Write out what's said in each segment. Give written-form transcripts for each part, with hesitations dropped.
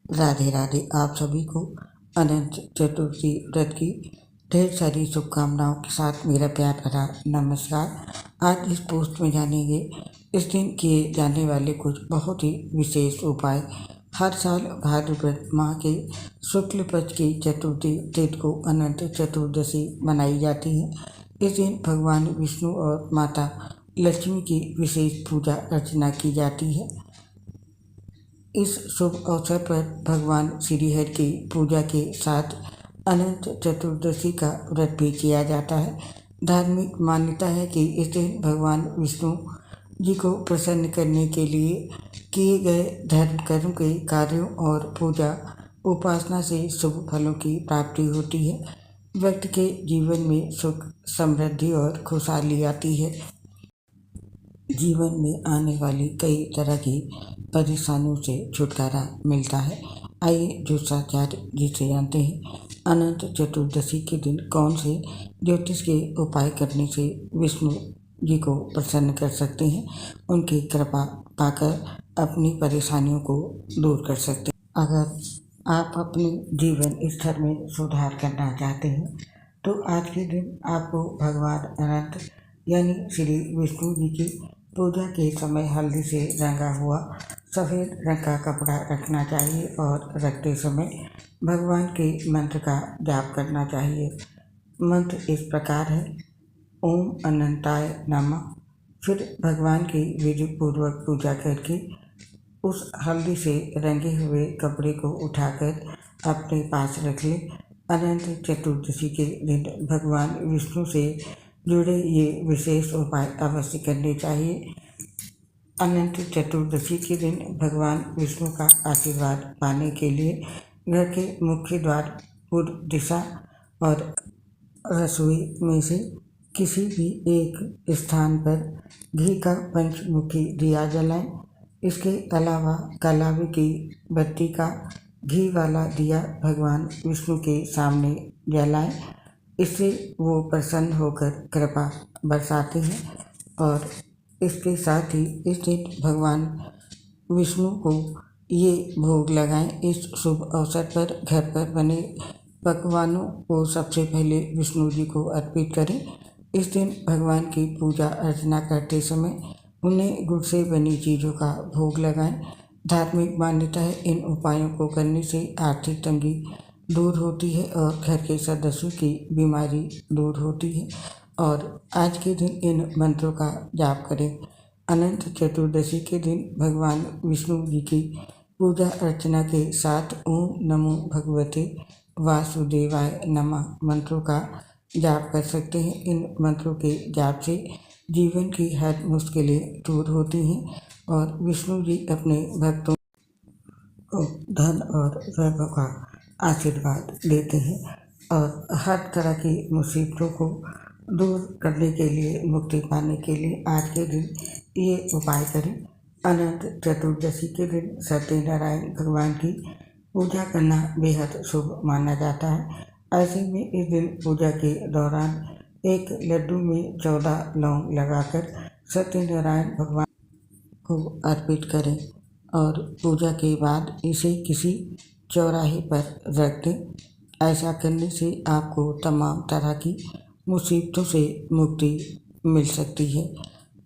राधे राधे। आप सभी को अनंत चतुर्थी व्रत की ढेर सारी शुभकामनाओं के साथ मेरा प्यार भरा नमस्कार। आज इस पोस्ट में जानेंगे इस दिन किए जाने वाले कुछ बहुत ही विशेष उपाय। हर साल भाद्रपद माह के शुक्ल पक्ष की चतुर्थी तिथि को अनंत चतुर्दशी मनाई जाती है। इस दिन भगवान विष्णु और माता लक्ष्मी की विशेष पूजा अर्चना की जाती है। इस शुभ अवसर पर भगवान श्रीहरि की पूजा के साथ अनंत चतुर्दशी का व्रत भी किया जाता है। धार्मिक मान्यता है कि इस दिन भगवान विष्णु जी को प्रसन्न करने के लिए किए गए धर्म कर्म के कार्यों और पूजा उपासना से शुभ फलों की प्राप्ति होती है। व्यक्ति के जीवन में सुख समृद्धि और खुशहाली आती है। जीवन में आने वाली कई तरह की परेशानियों से छुटकारा मिलता है। आइए ज्योतिषाचार्य जी से जानते हैं अनंत चतुर्दशी के दिन कौन से ज्योतिष के उपाय करने से विष्णु जी को प्रसन्न कर सकते हैं, उनकी कृपा पाकर अपनी परेशानियों को दूर कर सकते हैं। अगर आप अपने जीवन स्तर में सुधार करना चाहते हैं तो आज के दिन आपको भगवान अनंत यानी श्री विष्णु जी की पूजा के समय हल्दी से रंगा हुआ सफ़ेद रंग का कपड़ा रखना चाहिए और रखते समय भगवान के मंत्र का जाप करना चाहिए। मंत्र इस प्रकार है, ओम अनंताय नमः। फिर भगवान की विधि पूर्वक पूजा करके उस हल्दी से रंगे हुए कपड़े को उठाकर अपने पास रख ले। अनंत चतुर्दशी के दिन भगवान विष्णु से जुड़े ये विशेष उपाय अवश्य करने चाहिए। अनंत चतुर्दशी के दिन भगवान विष्णु का आशीर्वाद पाने के लिए घर के मुख्य द्वार पूर्व दिशा और रसोई में से किसी भी एक स्थान पर घी का पंचमुखी दिया जलाएं। इसके अलावा कलावी की बत्ती का घी वाला दिया भगवान विष्णु के सामने जलाएं। इससे वो प्रसन्न होकर कृपा बरसाते हैं। और इसके साथ ही इस दिन भगवान विष्णु को ये भोग लगाएं। इस शुभ अवसर पर घर पर बने पकवानों को सबसे पहले विष्णु जी को अर्पित करें। इस दिन भगवान की पूजा अर्चना करते समय उन्हें गुड़ से बनी चीज़ों का भोग लगाएं। धार्मिक मान्यता है इन उपायों को करने से आर्थिक तंगी दूर होती है और घर के सदस्यों की बीमारी दूर होती है। और आज के दिन इन मंत्रों का जाप करें। अनंत चतुर्दशी के दिन भगवान विष्णु जी की पूजा अर्चना के साथ ओम नमो भगवते वासुदेवाय नमः मंत्रों का जाप कर सकते हैं। इन मंत्रों के जाप से जीवन की हर मुश्किलें दूर होती हैं और विष्णु जी अपने भक्तों को धन और वैभव का आशीर्वाद देते हैं और हर तरह की मुसीबतों को दूर करने के लिए, मुक्ति पाने के लिए आज के दिन ये उपाय करें। अनंत चतुर्दशी के दिन सत्यनारायण भगवान की पूजा करना बेहद शुभ माना जाता है। ऐसे में इस दिन पूजा के दौरान एक लड्डू में 14 लौंग लगाकर सत्यनारायण भगवान को अर्पित करें और पूजा के बाद इसे किसी चौराहे पर रख दें। ऐसा करने से आपको तमाम तरह की मुसीबतों से मुक्ति मिल सकती है।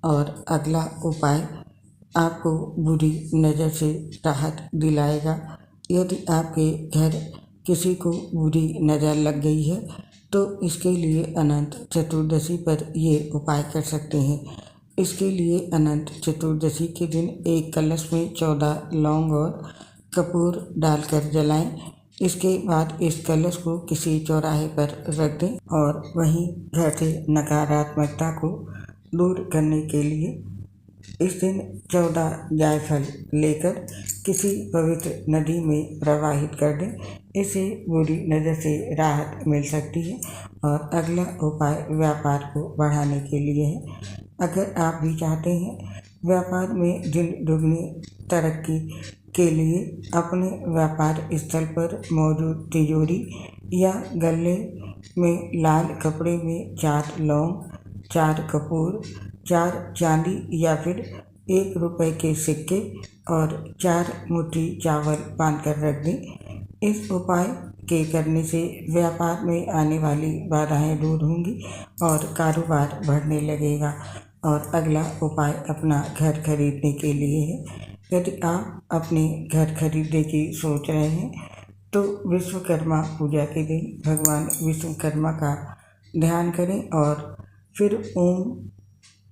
और अगला उपाय आपको बुरी नज़र से राहत दिलाएगा। यदि आपके घर किसी को बुरी नज़र लग गई है तो इसके लिए अनंत चतुर्दशी पर ये उपाय कर सकते हैं। इसके लिए अनंत चतुर्दशी के दिन एक कलश में 14 लौंग और कपूर डालकर जलाएं। इसके बाद इस कलश को किसी चौराहे पर रख दें और वहीं घर से नकारात्मकता को दूर करने के लिए इस दिन 14 जायफल लेकर किसी पवित्र नदी में प्रवाहित कर दें। इससे बुरी नज़र से राहत मिल सकती है। और अगला उपाय व्यापार को बढ़ाने के लिए है। अगर आप भी चाहते हैं व्यापार में दिन दुगनी तरक्की के लिए अपने व्यापार स्थल पर मौजूद तिजोरी या गल्ले में लाल कपड़े में 4 लौंग, 4 कपूर, 4 चांदी या फिर 1 रुपए के सिक्के और 4 मुट्ठी चावल बांधकर रख दें। इस उपाय के करने से व्यापार में आने वाली बाधाएं दूर होंगी और कारोबार बढ़ने लगेगा। और अगला उपाय अपना घर खरीदने के लिए है। यदि आप अपने घर खरीदने की सोच रहे हैं तो विश्वकर्मा पूजा के दिन भगवान विश्वकर्मा का ध्यान करें और फिर ओम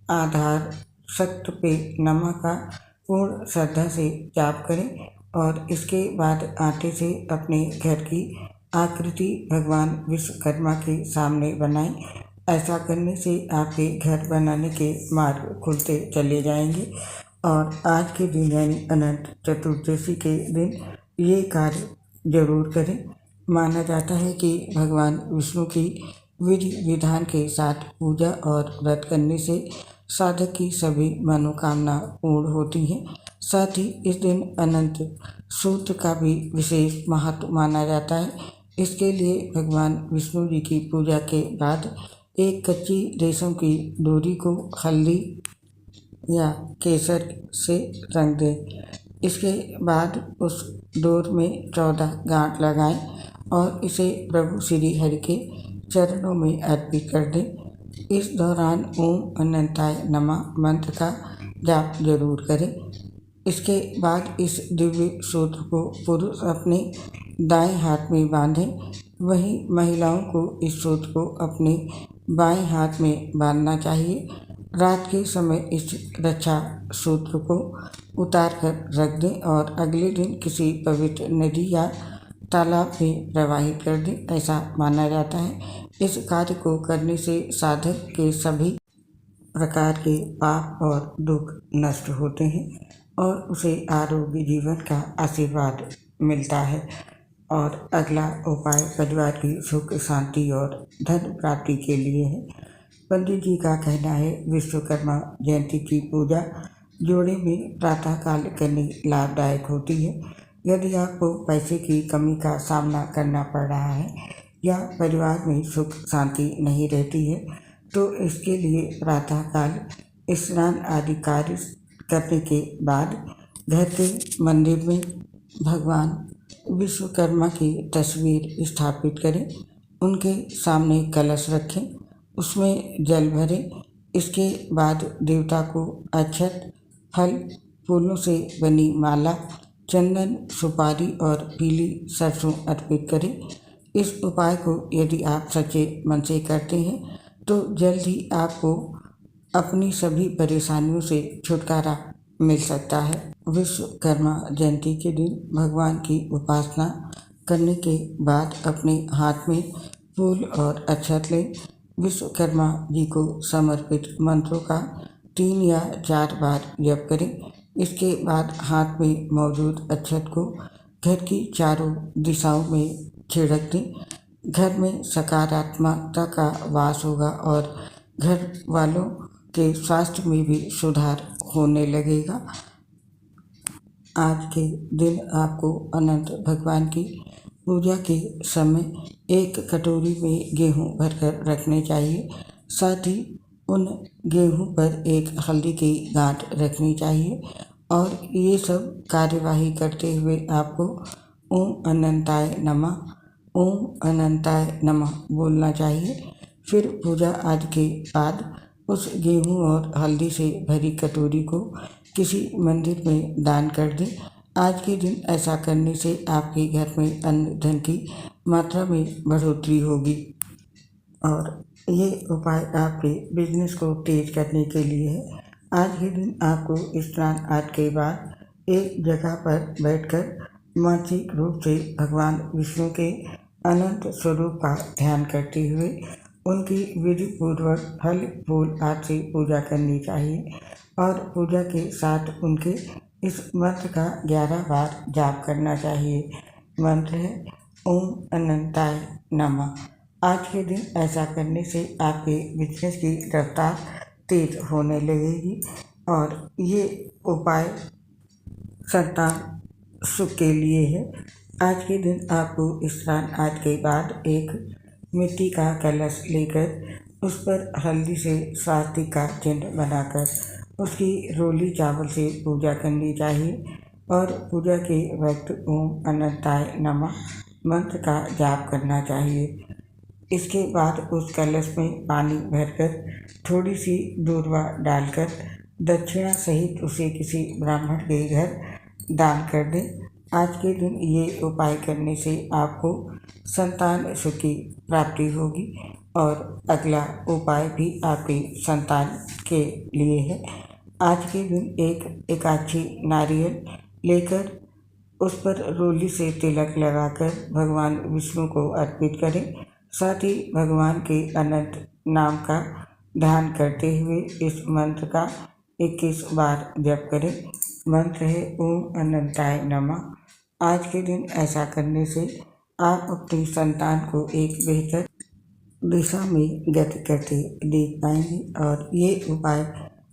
आधार सत्य पे नमः का पूर्ण श्रद्धा से जाप करें और इसके बाद आटे से अपने घर की आकृति भगवान विश्वकर्मा के सामने बनाएं। ऐसा करने से आपके घर बनाने के मार्ग खुलते चले जाएंगे। और आज के दिन यानी अनंत चतुर्दशी के दिन ये कार्य जरूर करें। माना जाता है कि भगवान विष्णु की विधि विधान के साथ पूजा और व्रत करने से साधक की सभी मनोकामना पूर्ण होती हैं। साथ ही इस दिन अनंत सूत्र का भी विशेष महत्व माना जाता है। इसके लिए भगवान विष्णु जी की पूजा के बाद एक कच्ची रेशम की डोरी को हल्दी या केसर से रंग दें। इसके बाद उस डोर में 14 गांठ लगाएं और इसे प्रभु श्री हरि के चरणों में अर्पित कर दें। इस दौरान ओम अनंताय नमः मंत्र का जाप जरूर करें। इसके बाद इस दिव्य सूत्र को पुरुष अपने दाएं हाथ में बांधें, वहीं महिलाओं को इस सूत्र को अपने बाएं हाथ में बांधना चाहिए। रात के समय इस रक्षा सूत्र को उतार कर रख दें और अगले दिन किसी पवित्र नदी या तालाब में प्रवाहित कर दें। ऐसा माना जाता है इस कार्य को करने से साधक के सभी प्रकार के पाप और दुख नष्ट होते हैं और उसे आरोग्य जीवन का आशीर्वाद मिलता है। और अगला उपाय परिवार की सुख शांति और धन प्राप्ति के लिए है। पंडित जी का कहना है विश्वकर्मा जयंती की पूजा जोड़े में प्रातःकाल करनी लाभदायक होती है। यदि आपको पैसे की कमी का सामना करना पड़ रहा है या परिवार में सुख शांति नहीं रहती है तो इसके लिए प्रातःकाल स्नान आदि कार्य करने के बाद घर के मंदिर में भगवान विश्वकर्मा की तस्वीर स्थापित करें। उनके सामने कलश रखें, उसमें जल भरें। इसके बाद देवता को अक्षत, फल, फूलों से बनी माला, चंदन, सुपारी और पीली सरसों अर्पित करें। इस उपाय को यदि आप सच्चे मन से करते हैं तो जल्द ही आपको अपनी सभी परेशानियों से छुटकारा मिल सकता है। विश्वकर्मा जयंती के दिन भगवान की उपासना करने के बाद अपने हाथ में फूल और अक्षत लें। विश्वकर्मा जी को समर्पित मंत्रों का 3 या 4 बार जप करें। इसके बाद हाथ में मौजूद अक्षत को घर की चारों दिशाओं में छिड़क दें। घर में सकारात्मकता का वास होगा और घर वालों के स्वास्थ्य में भी सुधार होने लगेगा। आज के दिन आपको अनंत भगवान की पूजा के समय एक कटोरी में गेहूं भरकर रखने चाहिए। साथ ही उन गेहूं पर एक हल्दी की गांठ रखनी चाहिए और ये सब कार्यवाही करते हुए आपको ओम अनंताय नमः, ओम अनंताय नमः बोलना चाहिए। फिर पूजा आदि के बाद उस गेहूं और हल्दी से भरी कटोरी को किसी मंदिर में दान कर दें। आज के दिन ऐसा करने से आपके घर में अन्न धन की मात्रा में बढ़ोतरी होगी। और ये उपाय आपके बिजनेस को तेज करने के लिए है। आज के दिन आपको स्नान आदि के बाद एक जगह पर बैठकर मानसिक रूप से भगवान विष्णु के अनंत स्वरूप का ध्यान करते हुए उनकी विधि पूर्वक फल फूल आदि से पूजा करनी चाहिए। और पूजा के साथ उनके इस मंत्र का 11 बार जाप करना चाहिए। मंत्र है ओम अनंताय नमः। आज के दिन ऐसा करने से आपके बिजनेस की रफ्तार तेज होने लगेगी। और ये उपाय संतान सुख के लिए है। आज के दिन आपको स्नान आदि के बाद एक मिट्टी का कलश लेकर उस पर हल्दी से स्वास्तिक का चिन्ह बनाकर उसकी रोली चावल से पूजा करनी चाहिए और पूजा के वक्त ओम अनंताय नमः मंत्र का जाप करना चाहिए। इसके बाद उस कलश में पानी भरकर थोड़ी सी दूर्वा डालकर दक्षिणा सहित उसे किसी ब्राह्मण के घर दान कर दें। आज के दिन ये उपाय करने से आपको संतान सुख की प्राप्ति होगी और अगला उपाय भी आपकी संतान के लिए है। आज के दिन एक एकाक्षी नारियल लेकर उस पर रोली से तिलक लगाकर भगवान विष्णु को अर्पित करें। साथ ही भगवान के अनंत नाम का ध्यान करते हुए इस मंत्र का 21 बार जप करें। मंत्र है ओम अनंताय नमः। आज के दिन ऐसा करने से आप अपनी संतान को एक बेहतर दिशा में गति करते देख पाएंगे और ये उपाय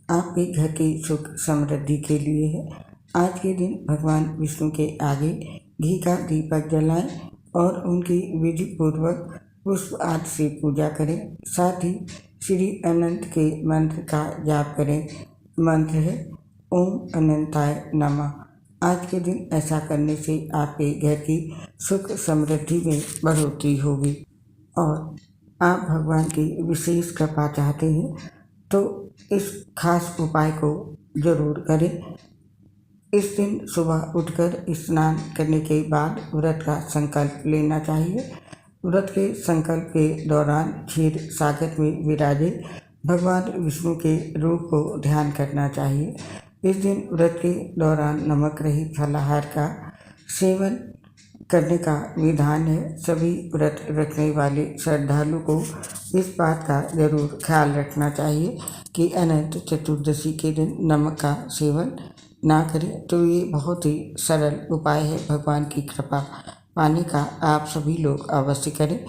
आपके घर की सुख समृद्धि के लिए है। आज के दिन भगवान विष्णु के आगे घी का दीपक जलाएं और उनकी विधि पूर्वक पुष्प आदि से पूजा करें। साथ ही श्री अनंत के मंत्र का जाप करें। मंत्र है ओम अनंताय नमः। आज के दिन ऐसा करने से आपके घर की सुख समृद्धि में बढ़ोतरी होगी और आप भगवान की विशेष कृपा चाहते हैं तो इस खास उपाय को जरूर करें। इस दिन सुबह उठकर स्नान करने के बाद व्रत का संकल्प लेना चाहिए। व्रत के संकल्प के दौरान क्षीर सागर में विराजे भगवान विष्णु के रूप को ध्यान करना चाहिए। इस दिन व्रत के दौरान नमक रहित फलाहार का सेवन करने का विधान है। सभी व्रत रखने वाले श्रद्धालु को इस बात का जरूर ख्याल रखना चाहिए कि अनंत चतुर्दशी के दिन नमक का सेवन ना करें। तो ये बहुत ही सरल उपाय है भगवान की कृपा पाने का, आप सभी लोग अवश्य करें।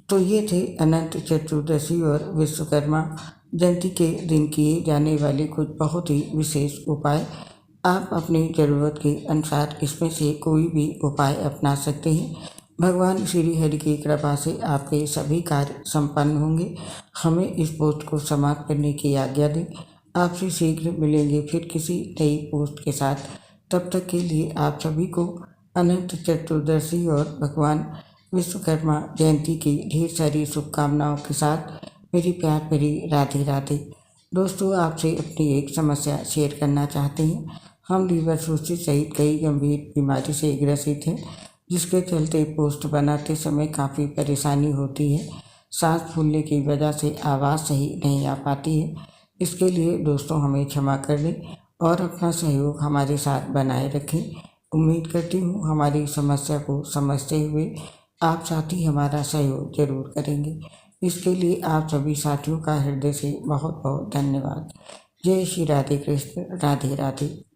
तो ये थे अनंत चतुर्दशी और विश्वकर्मा जयंती के दिन किए जाने वाले कुछ बहुत ही विशेष उपाय। आप अपनी ज़रूरत के अनुसार इसमें से कोई भी उपाय अपना सकते हैं। भगवान श्री हरि की कृपा से आपके सभी कार्य संपन्न होंगे। हमें इस पोस्ट को समाप्त करने की आज्ञा दें। आपसे शीघ्र मिलेंगे फिर किसी नई पोस्ट के साथ। तब तक के लिए आप सभी को अनंत चतुर्दशी और भगवान विश्वकर्मा जयंती की ढेर सारी शुभकामनाओं के साथ मेरी प्यार भरी राधे राधे। दोस्तों, आपसे अपनी एक समस्या शेयर करना चाहते हैं। हम लीवर cirrhosis सहित कई गंभीर बीमारी से ग्रसित हैं, जिसके चलते पोस्ट बनाते समय काफ़ी परेशानी होती है। सांस फूलने की वजह से आवाज़ सही नहीं आ पाती है। इसके लिए दोस्तों हमें क्षमा कर दें और अपना सहयोग हमारे साथ बनाए रखें। उम्मीद करती हूँ हमारी समस्या को समझते हुए आप साथी हमारा सहयोग जरूर करेंगे। इसके लिए आप सभी साथियों का हृदय से बहुत बहुत धन्यवाद। जय श्री राधे कृष्ण। राधे राधे।